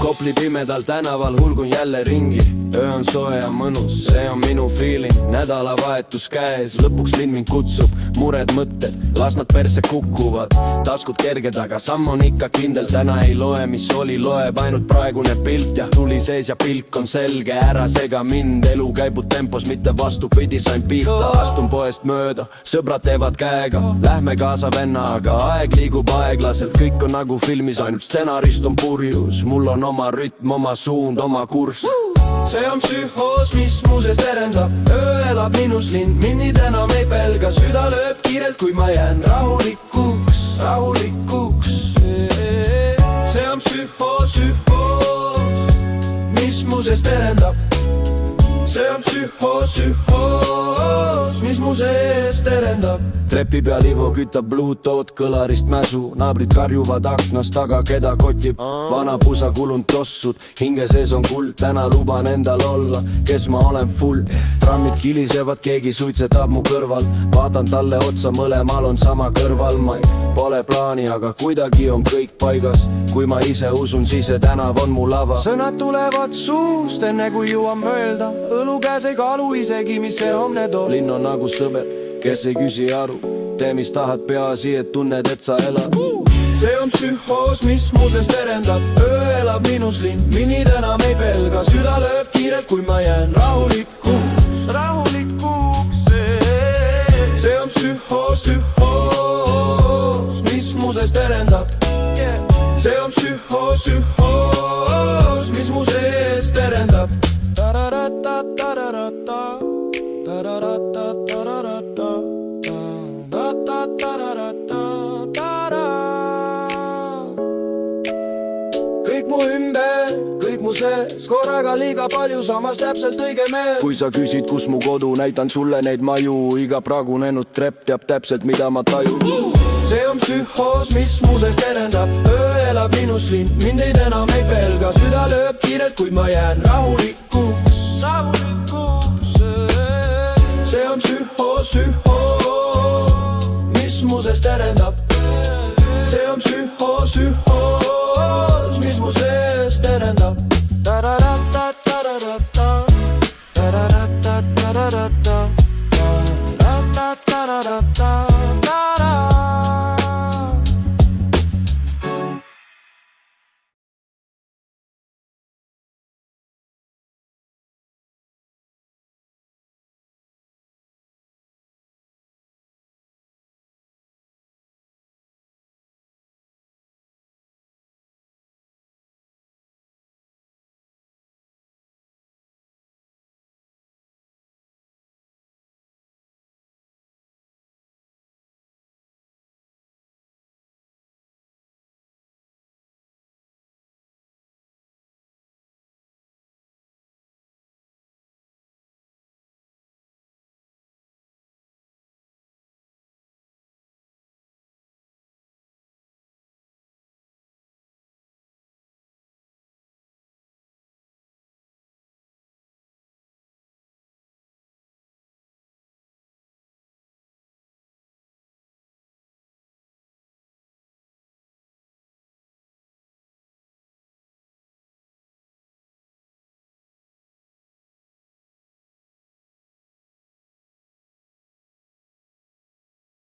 Kopli pimedal tänaval hulgun jälle ringi. Öö on soe ja mõnus, see on minu feeling. Nädalavahetus käes, lõpuks linn mind kutsub. Mured mõtted, las nad perse kukuvad. Taskud kerged, aga samm on ikka kindel. Täna ei loe, mis oli, loeb ainult praegune pilt. Ja tuli sees ja pilk on selge, ära sega mind. Elu käibub tempos, mitte vastupidi, sain pihta. Astun poest mööda, sõbrad teevad käega. Lähme kaasa venna, aga aeg liigub aeglaselt. Kõik on nagu filmis, ainult stsenarist on purjus. Mul on oma rütm, oma suund, oma kurss. See on psühhoos, mis muuses terendab. Öö elab minus lind, minnid enam ei pelga. Süda lööb kiirelt, kui ma jään rahulikuks, rahulikuks. See on psühhoos, mis muuses terendab. See on psühhoos, mis muuses terendab. Trepi peal Ivo kütab Bluetooth kõlarist mäsu. Naabrid karjuvad aknast taga, keda kotib. Vana pusa kulunud tossud, hinge sees on kuld. Täna luban endal olla, kes ma olen full. Trammid kilisevad, keegi suitsetab mu kõrval. Vaatan talle otsa, mõlemal on sama kõrval. Ma pole plaani, aga kuidagi on kõik paigas. Kui ma ise usun, siis see tänav on mu lava. Sõnad tulevad suust, enne kui jõuan möölda. Õlu käes ei kaalu isegi, mis see homne toob. Linn on nagu sõber, kes ei küsi aru. Tee mis tahad, peaasi, et tunned, et sa elad. See on psühhoos, mis muuses terendab. Öö elab minus lind, minnid enam ei pelga. Süda lööb kiirelt, kui ma jään rahulikuks, rahulikuks. See on psühhoos, mis muuses terendab. See on psühhoos, mis muuses terendab. Kõik mu ümber, kõik mu sees, korraga liiga palju, samas täpselt õige mees. Kui sa küsid, kus mu kodu, näitan sulle neid maju. Iga pragunenud trepp teab täpselt, mida ma tajun. See on psühhoos, mis muuses terendab. Öö elab minus lind, mindeid enam ei pelga. Süda lööb kiirelt, kuid ma jään rahulikuks, rahulikuks. See on psühhoos, mis muuses terendab. See on psühhoos, mis muuses terendab.